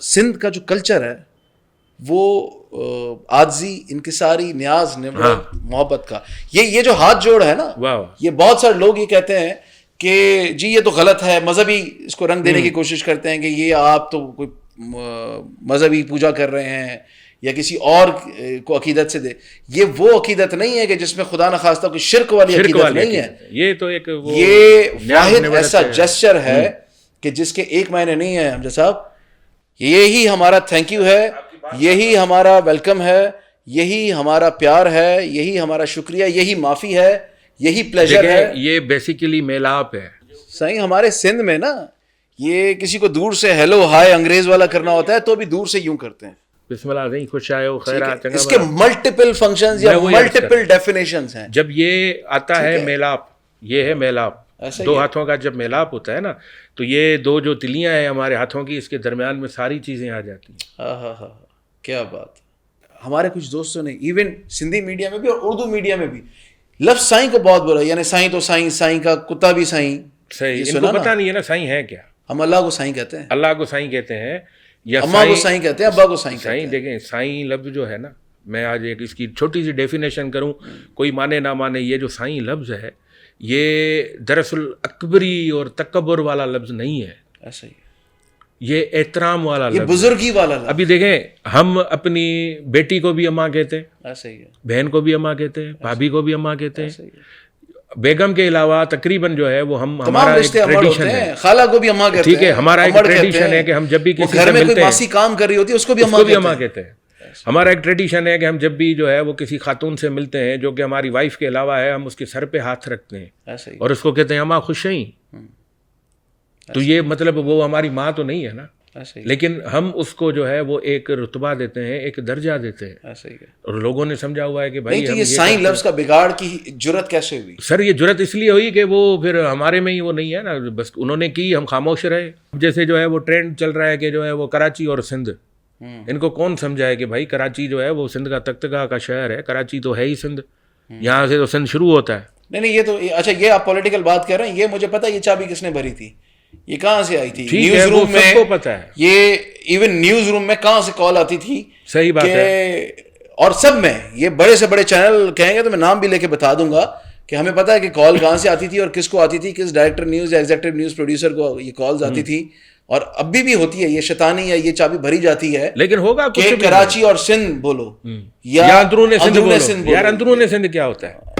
سندھ کا جو کلچر ہے وہ عاجزی، انکساری، نیاز، نفرت، محبت کا، یہ جو ہاتھ جوڑ ہے نا، یہ بہت سارے لوگ یہ کہتے ہیں کہ جی یہ تو غلط ہے، مذہبی اس کو رنگ دینے کی کوشش کرتے ہیں کہ یہ آپ تو کوئی مذہبی پوجا کر رہے ہیں یا کسی اور کو عقیدت سے دے. یہ وہ عقیدت نہیں ہے کہ جس میں خدا نخواستہ کوئی شرک والی عقیدت نہیں ہے. یہ تو ایک یہ واحد ایسا جسچر ہے کہ جس کے ایک معنی نہیں ہے حمزہ صاحب. یہی ہمارا تھینک یو ہے، یہی ہمارا ویلکم ہے، یہی ہمارا پیار ہے، یہی ہمارا شکریہ، یہی معافی ہے، یہی پلیجر ہے. یہ بیسیکلی میلاپ ہے. صحیح ہمارے سندھ میں نا یہ کسی کو دور سے ہیلو ہائے انگریز والا کرنا ہوتا ہے تو بھی دور سے یوں کرتے ہیں. بسم اللہ نہیں، خوش آئے ہو، خیرات. اس کے ملٹیپل فنکشنز یا ملٹیپل ڈیفینیشنز ہیں. جب یہ آتا ہے میلاپ، یہ ہے میلاپ. دو ہاتھوں کا جب میلاپ ہوتا ہے نا تو یہ دو جو تلیاں ہیں ہمارے ہاتھوں کی، اس کے درمیان میں ساری چیزیں آ جاتی ہیں. ہاں کیا بات. ہمارے کچھ دوستوں نے ایون سندھی میڈیا میں بھی اور اردو میڈیا میں بھی لفظ سائیں کو بہت بولا، یعنی سائیں تو سائیں، سائیں کا کتا بھی سائیں. صحیح، ان کو پتہ نہیں ہے نا سائیں ہے کیا. ہم اللہ کو سائیں کہتے ہیں، اللہ کو سائیں کہتے ہیں، یا اماں کو سائیں کہتے ہیں، ابا کو سائیں کہتے ہیں. دیکھیں سائیں لفظ جو ہے نا، میں آج ایک اس کی چھوٹی سی ڈیفینیشن کروں، کوئی مانے نہ مانے، یہ جو سائیں لفظ ہے یہ دراصل اکبری اور تکبر والا لفظ نہیں ہے. ایسا ہی یہ احترام والا لفظ، یہ بزرگی والا لفظ. ابھی دیکھیں ہم اپنی بیٹی کو بھی اماں کہتے ہیں، ایسا ہی ہے، بہن کو بھی اماں کہتے ہیں، بھابھی کو بھی اماں کہتے ہیں. بیگم کے علاوہ تقریباً جو ہے وہ ہمارا ایک ٹریڈیشن ہے. خالہ کو بھی اماں کہتے ہیں. ٹھیک ہے، ہمارا ایک ٹریڈیشن ہے کہ ہم جب بھی کسی سے ملتے ہیں، ماسی کام کر رہی ہوتی ہے اس کو بھی اماں کہتے ہیں. ہمارا ایک ٹریڈیشن ہے کہ ہم جب بھی جو ہے وہ کسی خاتون سے ملتے ہیں جو کہ ہماری وائف کے علاوہ ہے، ہم اس کے سر پہ ہاتھ رکھتے ہیں اور اس کو کہتے ہیں اماں خوش ہیں. تو یہ مطلب وہ ہماری ماں تو نہیں ہے نا، لیکن ہم اس کو جو ہے وہ ایک رتبہ دیتے ہیں، ایک درجہ دیتے ہیں. اور لوگوں نے سمجھا ہوا ہے کہ بھائی یہ سائیں لفظ کا بگاڑ کی جرت کیسے ہوئی؟ سر یہ جرت اس لیے ہوئی کہ وہ پھر ہمارے میں ہی وہ نہیں ہے نا، بس انہوں نے کی، ہم خاموش رہے. جیسے جو ہے وہ ٹرینڈ چل رہا ہے کہ جو ہے وہ کراچی اور سندھ، ان کو کون سمجھائے کہ بھائی کراچی جو ہے وہ سندھ کا تختگاہ کا شہر ہے. کراچی تو ہے ہی سندھ، یہاں سے تو سندھ شروع ہوتا ہے. نہیں یہ تو اچھا، یہ آپ پولیٹیکل بات کر رہے ہیں، یہ مجھے پتا یہ چابی کس نے بھری تھی، یہ کہاں سے آئی تھی؟ نیوز روم میں، سب کو پتا ہے. یہ ایون نیوز روم میں کہاں سے کال آتی تھی. صحیح بات ہے. اور سب میں یہ بڑے سے بڑے چینل کہیں گے تو میں نام بھی لے کے بتا دوں گا کہ ہمیں پتا ہے کہ کال کہاں سے آتی تھی اور کس کو آتی تھی، کس ڈائریکٹر نیوز یا ایگزیکٹو نیوز پروڈیوسر کو یہ کالز آتی تھی. اور ابھی بھی ہوتی ہے یہ شیطانی یا یہ چابی بھری جاتی ہے. لیکن ہوگا کہ کراچی اور سندھ بولو یا اندرون سندھ بولو. یار اندرون سندھ کیا ہوتا ہے؟